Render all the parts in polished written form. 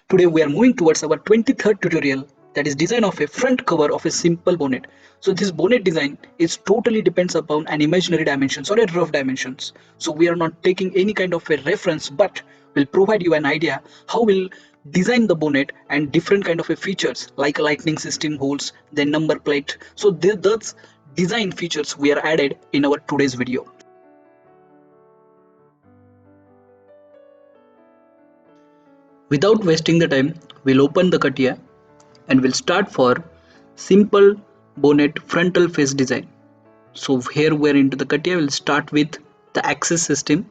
Today we are moving towards our 23rd tutorial, that is design of a front cover of a simple bonnet. So this bonnet design is totally depends upon an imaginary dimensions or a rough dimensions. So we are not taking any kind of a reference, but will provide you an idea how we'll design the bonnet and different kind of a features like lightning system holes, then number plate. So those design features we are added in our today's video. Without wasting the time, we'll open the CATIA and we'll start for simple bonnet frontal face design. So here we're into the CATIA. We'll start with the axis system.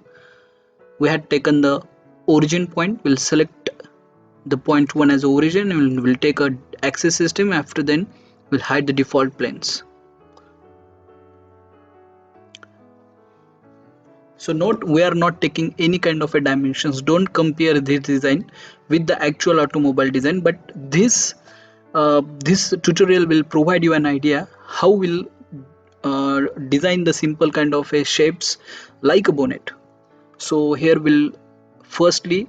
We had taken the origin point. We'll select the point 1 as origin and we'll take a axis system. After then we'll hide the default planes. So note, we are not taking any kind of a dimensions. Don't compare this design with the actual automobile design, but this tutorial will provide you an idea how we'll design the simple kind of a shapes like a bonnet. So here firstly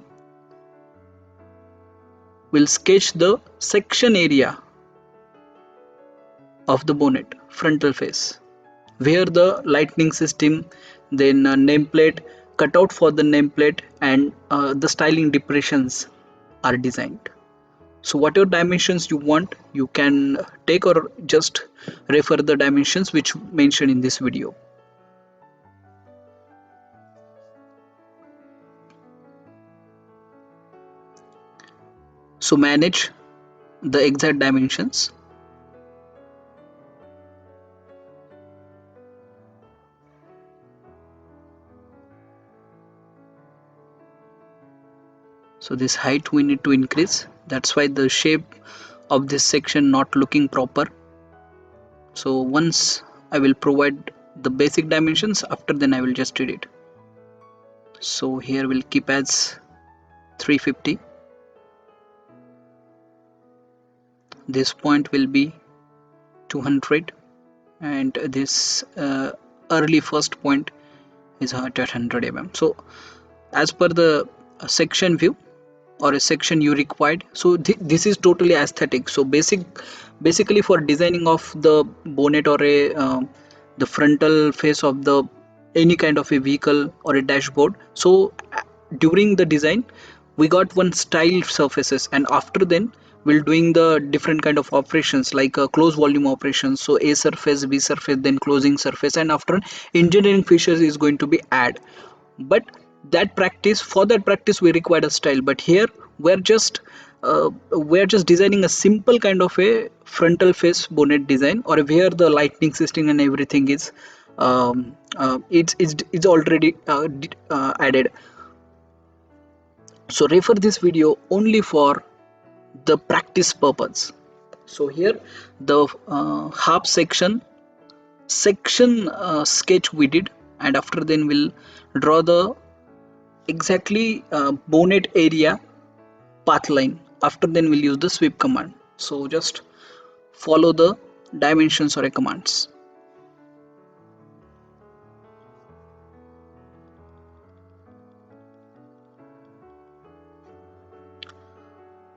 we'll sketch the section area of the bonnet frontal face, where the lightning system, then nameplate, cutout for the nameplate, and the styling depressions are designed. So whatever dimensions you want, you can take or just refer the dimensions which mentioned in this video. So manage the exact dimensions. So this height we need to increase. That's why the shape of this section not looking proper. So once I will provide the basic dimensions, after then I will just read it. So here we'll keep as 350. This point will be 200 and this early first point is at 100 mm. So as per the section view or a section you required, so this is totally aesthetic. So basically for designing of the bonnet or a the frontal face of the any kind of a vehicle or a dashboard, so during the design we got one style surfaces, and after then we're doing the different kind of operations like close volume operations. So a surface, b surface, then closing surface, and after engineering features is going to be add. But for that practice we required a style, but here we're just designing a simple kind of a frontal face bonnet design, or where the lightning system and everything is it's already added. So refer this video only for the practice purpose. So here the half section sketch we did, and after then we'll draw the exactly bonnet area path line. After then we'll use the sweep command. So just follow the dimensions or commands.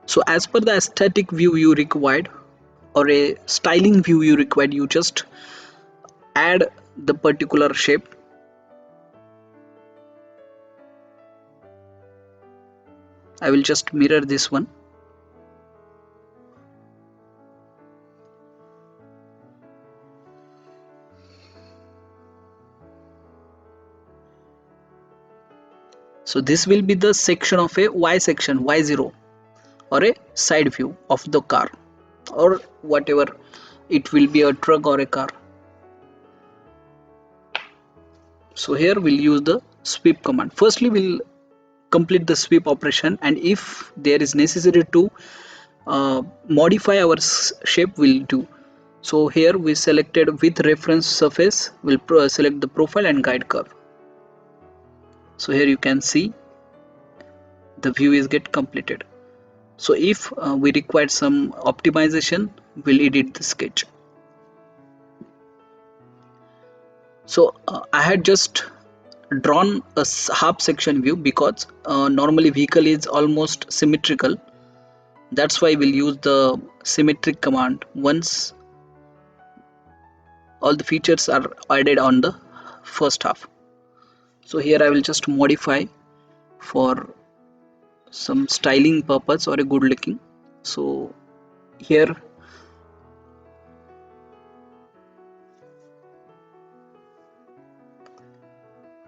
So as per the aesthetic view you required or a styling view you required, you just add the particular shape. I will just mirror this one. So this will be the section of a Y section, Y0, or a side view of the car, or whatever it will be, a truck or a car. So here we'll use the sweep command. Firstly we'll complete the sweep operation, and if there is necessary to modify our shape, we'll do. So here we selected with reference surface, we'll select the profile and guide curve. So here you can see the view is get completed. So if we require some optimization, we'll edit the sketch. So I had just drawn a half section view because normally vehicle is almost symmetrical. That's why we'll use the symmetric command once all the features are added on the first half. So here I will just modify for some styling purpose or a good looking. So here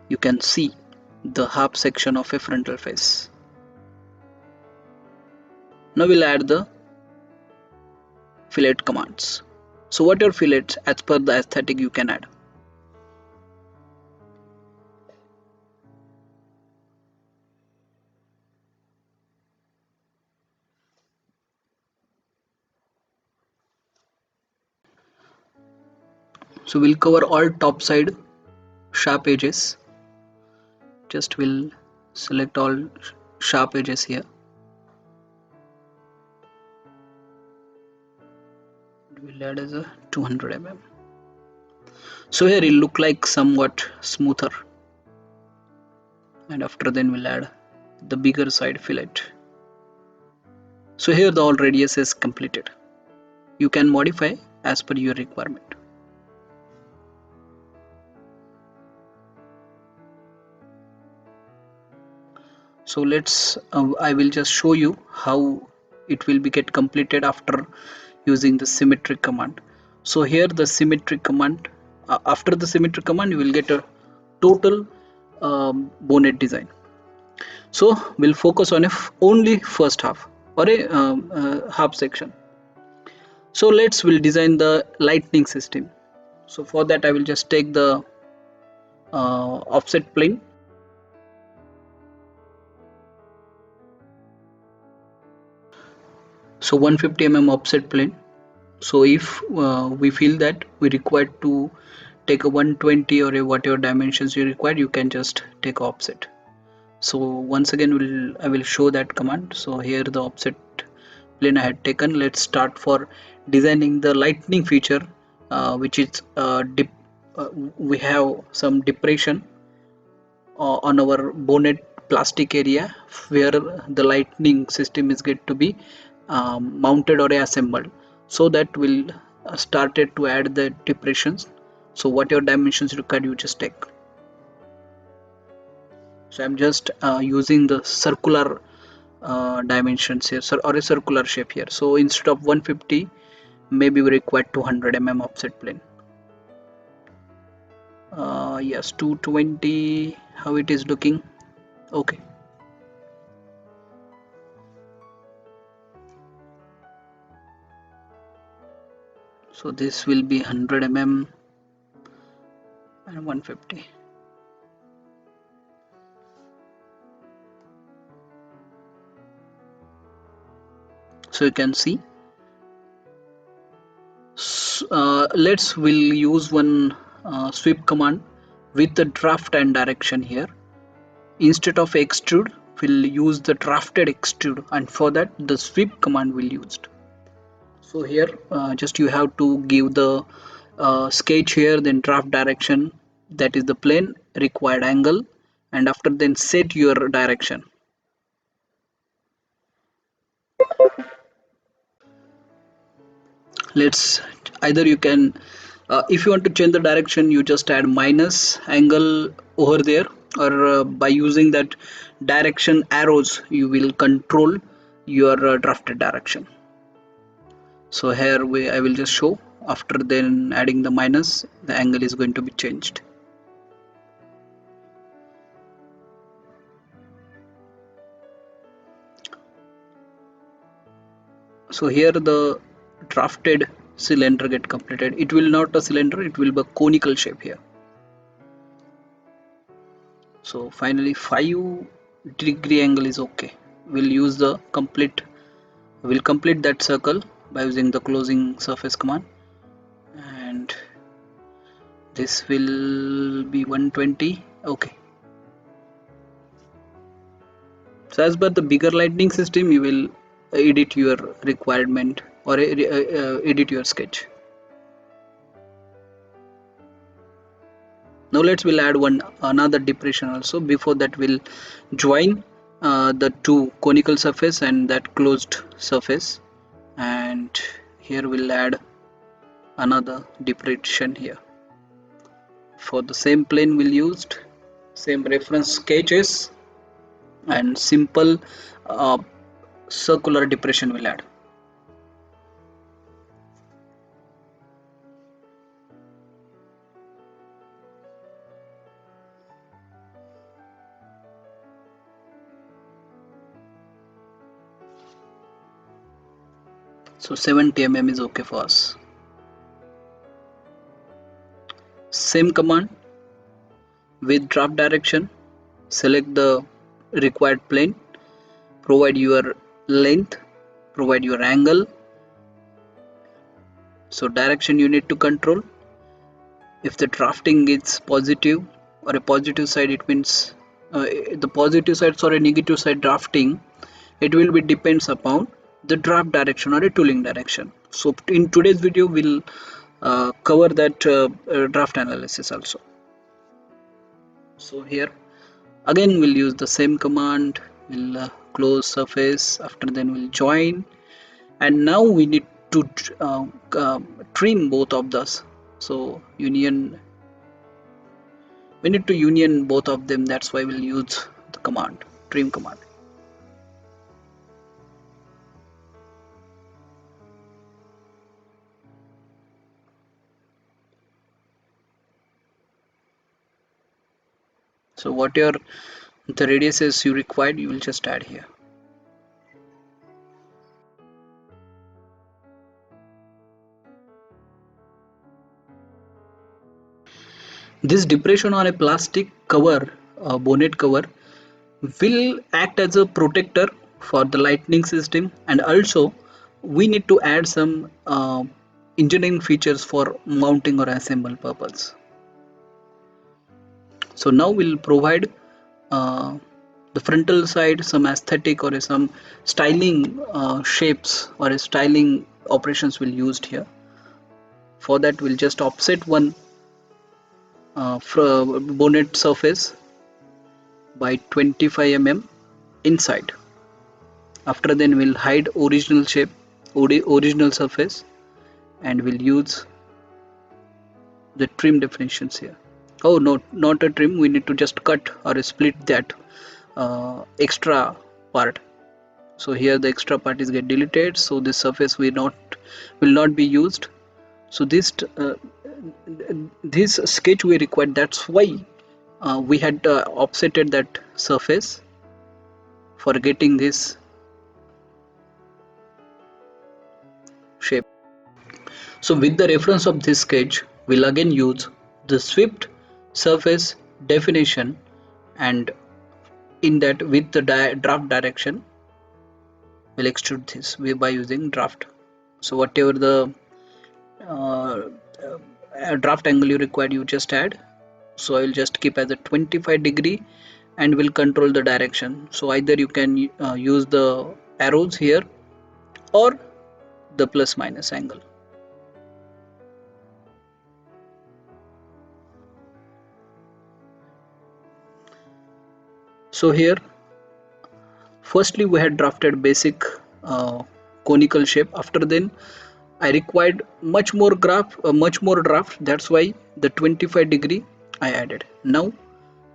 you can see the half section of a frontal face. Now we'll add the fillet commands. So what are fillets? As per the aesthetic you can add. So we'll cover all top side sharp edges. Just will select all sharp edges here. We'll add as a 200 mm. So here it'll look like somewhat smoother. And after then we'll add the bigger side fillet. So here the all radius is completed. You can modify as per your requirement. So let's I will just show you how it will be get completed after using the symmetric command. So here the symmetric command, after the symmetric command you will get a total bonnet design. So we'll focus on only first half or a half section. So we'll design the lightning system. So for that I will just take the offset plane. So 150 mm offset plane. So if we feel that we require to take a 120 or a whatever dimensions you require, you can just take offset. So once again I will show that command. So here the offset plane I had taken. Let's start for designing the lightning feature, which is we have some depression on our bonnet plastic area where the lightning system is going to be mounted or assembled. So that will started to add the depressions. So whatever dimensions required you just take. So I'm just using the circular dimensions here, or a circular shape here. So instead of 150, maybe we require 200 mm offset plane. Yes, 220. How it is looking? Okay. So this will be 100 mm and 150. So you can see. We'll use one sweep command with the draft and direction here. Instead of extrude, we'll use the drafted extrude, and for that the sweep command will used. So here just you have to give the sketch here, then draft direction, that is the plane, required angle, and after then set your direction. Let's either you can if you want to change the direction you just add minus angle over there, or by using that direction arrows you will control your drafted direction. So here I will just show, after then adding the minus the angle is going to be changed. So here the drafted cylinder get completed. It will not a cylinder, it will be a conical shape here. So finally 5-degree angle is okay. We'll use the we'll complete that circle by using the closing surface command, and this will be 120. Okay. So as per the bigger lightning system you will edit your requirement or edit your sketch. Now we'll add another depression also. Before that we'll join the two conical surface and that closed surface, and here we'll add another depression here. For the same plane we'll used same reference sketches and simple uh, circular depression will add. So 70 mm is okay for us. Same command with draft direction, select the required plane, provide your length, provide your angle. So direction you need to control. If the drafting is positive or a positive side, it means the positive sides or a negative side drafting, it will be depends upon the draft direction or a tooling direction. So in today's video we'll cover that draft analysis also. So here again we'll use the same command. We'll close surface, after then we'll join, and now we need to trim both of those. So we need to union both of them, that's why we'll use the command trim command. So whatever the radiuses you required, you will just add here. This depression on a plastic cover, bonnet cover, will act as a protector for the lightning system, and also we need to add some engineering features for mounting or assemble purpose. So now we'll provide uh, the frontal side some aesthetic or some styling shapes or a styling operations will used here. For that we'll just offset one bonnet surface by 25 mm inside. After then we'll hide original shape, original surface, and we'll use the trim definitions here. Oh no, not a trim, we need to just cut or split that extra part. So here the extra part is get deleted, so this surface will not be used. So this sketch we required, that's why we had offsetted that surface for getting this shape. So with the reference of this sketch, we'll again use the swept surface definition, and in that with the draft direction we'll extrude this by using draft. So whatever the uh, draft angle you require, you just add. So I will just keep as a 25-degree and will control the direction. So either you can use the arrows here or the plus minus angle. So here firstly we had drafted basic conical shape. After then I required much more draft, that's why the 25-degree I added now.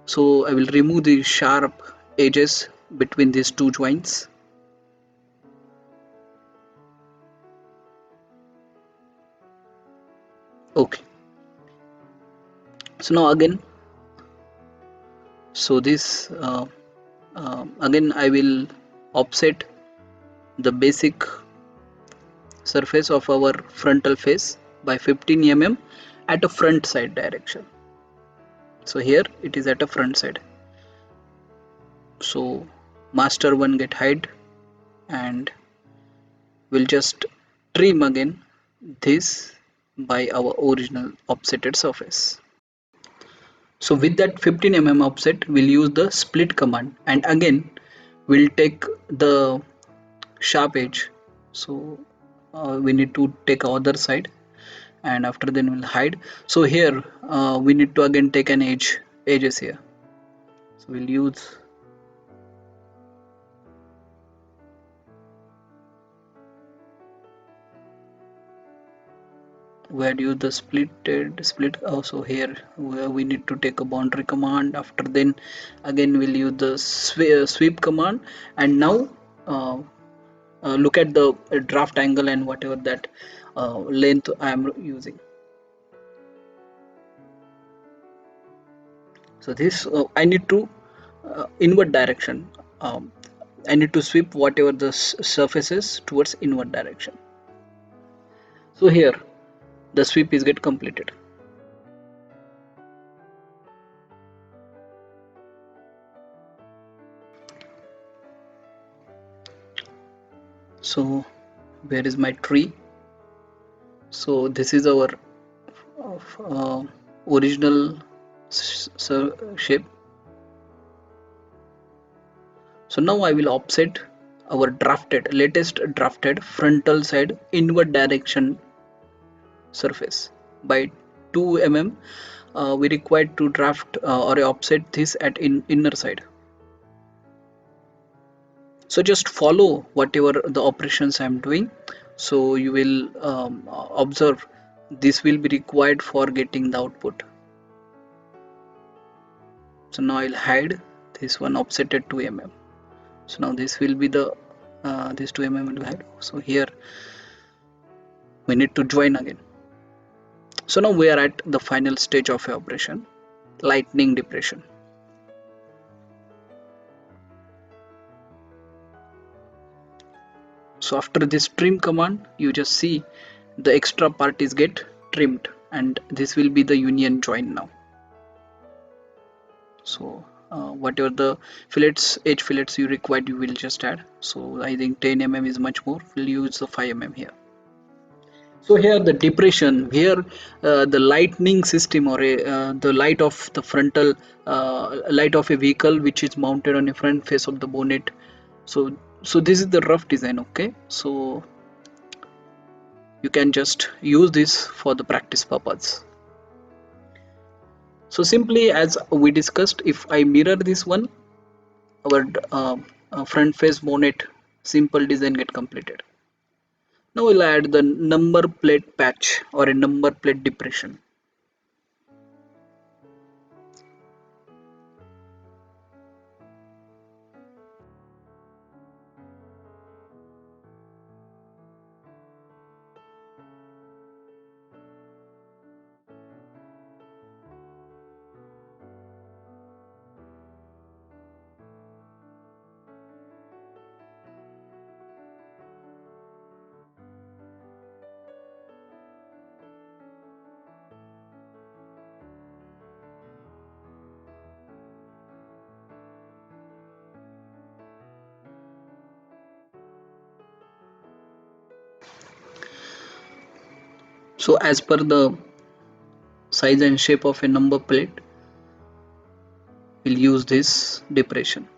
So I will remove the sharp edges between these two joints. Okay, so now again, so this again I will offset the basic surface of our frontal face by 15 mm at a front side direction. So here it is at a front side, so master one get hide, and we'll just trim again this by our original offsetted surface. So with that 15 mm offset, we'll use the split command, and again we'll take the sharp edge. So we need to take other side, and after then we'll hide. So here we need to again take an edges here. So we'll use where do you the split also here where we need to take a boundary command. After then again we'll use the sweep command, and now uh, look at the draft angle and whatever that length I am using. So this I need to inward direction. um, I need to sweep whatever the surfaces towards inward direction. So here the sweep is get completed. So where is my tree? So this is our uh, original shape. So now I will offset our latest drafted frontal side inward direction surface by 2 mm. We required to draft or offset this at inner side. So just follow whatever the operations I'm doing. So you will observe this will be required for getting the output. So now I'll hide this one offset at 2 mm. So now this will be the this 2 mm will hide. So here we need to join again. So now we are at the final stage of operation, lightning depression. So after this trim command, you just see the extra part is get trimmed, and this will be the union join now. So whatever the edge fillets you required, you will just add. So I think 10 mm is much more. We'll use the 5 mm here. So here the depression, here the lightning system or the light of the frontal light of a vehicle which is mounted on the front face of the bonnet. So this is the rough design. Okay, so you can just use this for the practice purpose. So simply as we discussed, if I mirror this one, our front face bonnet simple design get completed. Now we'll add the number plate patch or a number plate depression. So as per the size and shape of a number plate, we'll use this depression.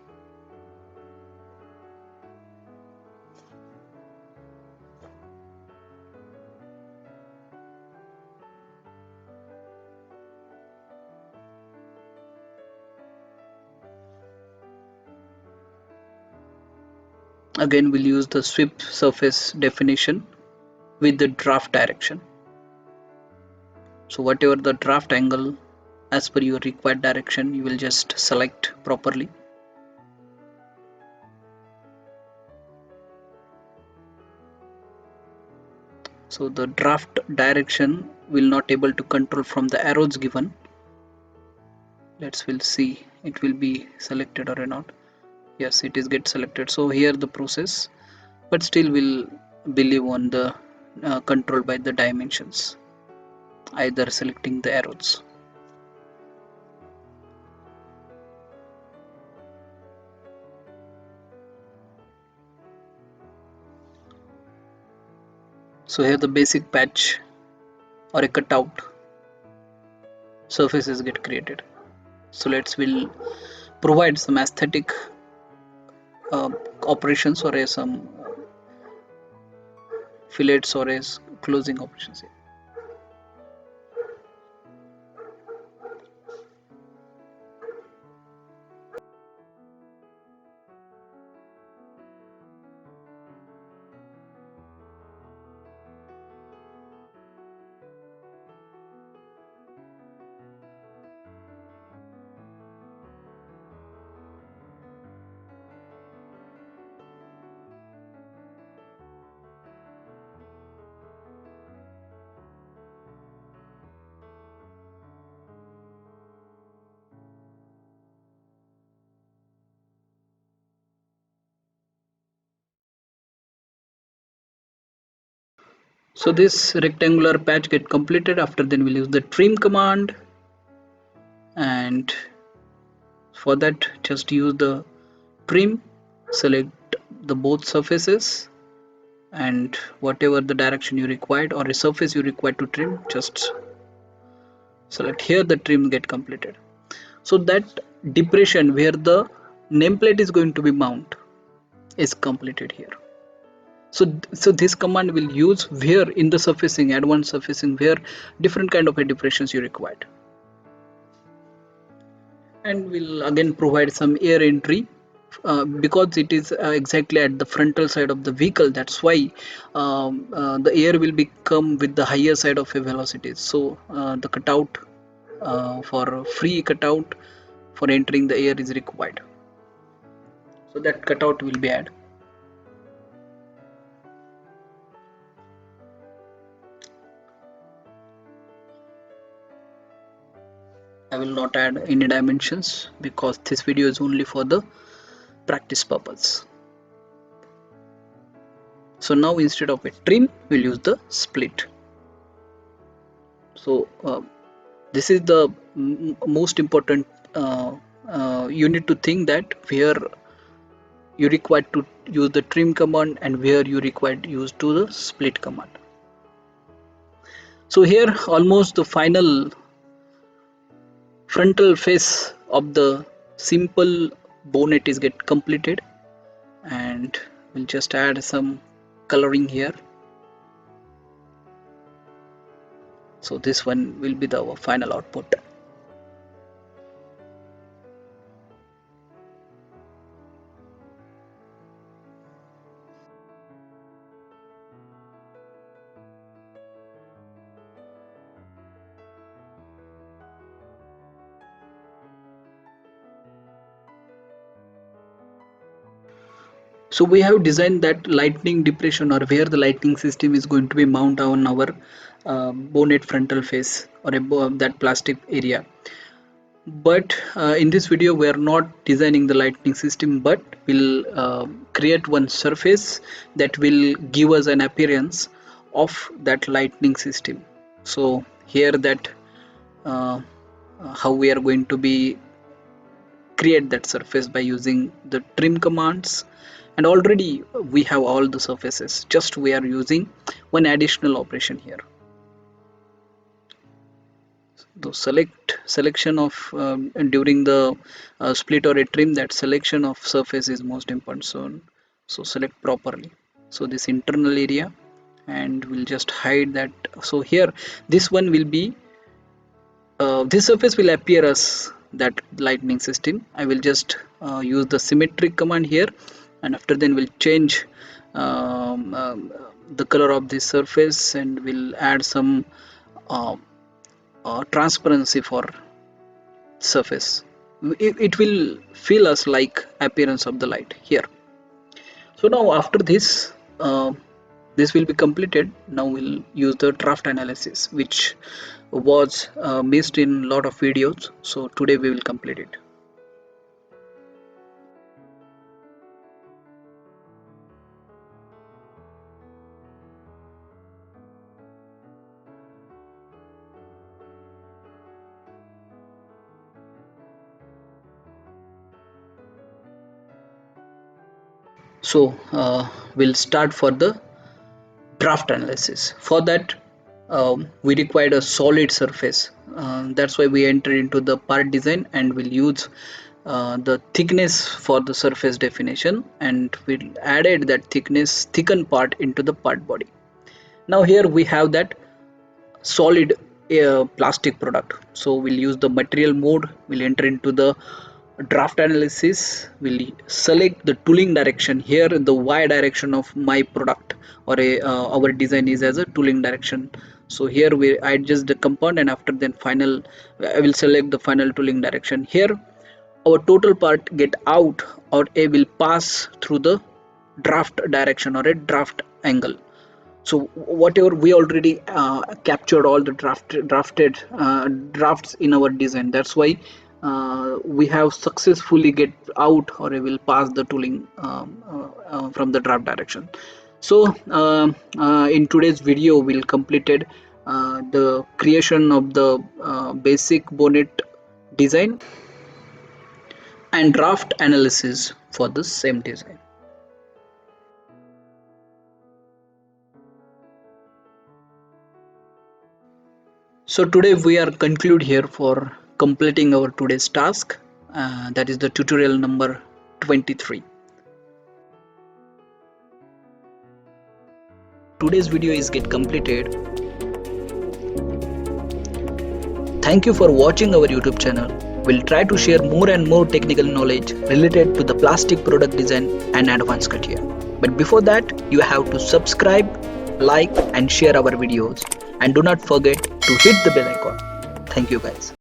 Again we'll use the sweep surface definition with the draft direction. So whatever the draft angle as per your required direction, you will just select properly. So the draft direction will not able to control from the arrows given. We'll see it will be selected or not. Yes, it is get selected. So here the process, but still will believe on the control by the dimensions, either selecting the arrows. So here the basic patch or a cutout surfaces get created. So we'll provide some aesthetic uh, operations or some fillets or closing operations here. So this rectangular patch get completed. After then we'll use the trim command, and for that just use the trim, select the both surfaces, and whatever the direction you required or a surface you require to trim, just select here. The trim get completed. So that depression where the nameplate is going to be mount is completed here. So this command will use where in the surfacing, advanced surfacing, where different kind of a depressions you required, and will again provide some air entry. Because it is exactly at the frontal side of the vehicle, that's why the air will become with the higher side of a velocity. So the cutout, for free cutout for entering the air is required, so that cutout will be added. I will not add any dimensions because this video is only for the practice purpose. So now instead of a trim, we'll use the split. So this is the most important. You need to think that where you require to use the trim command and where you require to use to the split command. So here almost the final frontal face of the simple bonnet is get completed, and we'll just add some coloring here. So this one will be the final output. So we have designed that lightning depression, or where the lightning system is going to be mounted on our bonnet frontal face or above that plastic area. But in this video we are not designing the lightning system, but we'll create one surface that will give us an appearance of that lightning system. So here that uh, how we are going to be create that surface by using the trim commands, and already we have all the surfaces, just we are using one additional operation here. The selection of during the split or a trim, that selection of surface is most important. So select properly. So this internal area, and we'll just hide that. So here this one will be this surface will appear as that lightning system. I will just use the symmetric command here, and after then we'll change the color of this surface, and we'll add some uh, transparency for surface. It will feel us like appearance of the light here. So now after this this will be completed. Now we'll use the draft analysis, which was missed in a lot of videos, so today we will complete it. So we'll start for the draft analysis. For that we required a solid surface. That's why we enter into the part design, and we'll use the thickness for the surface definition, and we'll added that thickened part into the part body. Now here we have that solid plastic product. So we'll use the material mode, we'll enter into the draft analysis, we'll select the tooling direction. Here the y direction of my product or our design is as a tooling direction. So here we adjust the compound, and after then final I will select the final tooling direction. Here our total part get out or a will pass through the draft direction or a draft angle. So whatever we already captured all the drafted drafts in our design, that's why we have successfully get out or will pass the tooling from the draft direction. So in today's video we'll completed the creation of the basic bonnet design and draft analysis for the same design. So today we are conclude here for completing our today's task, that is the tutorial number 23. Today's video is get completed. Thank you for watching our YouTube channel. We'll try to share more and more technical knowledge related to the plastic product design and Advance CATIA. But before that, you have to subscribe, like and share our videos, and do not forget to hit the bell icon. Thank you guys.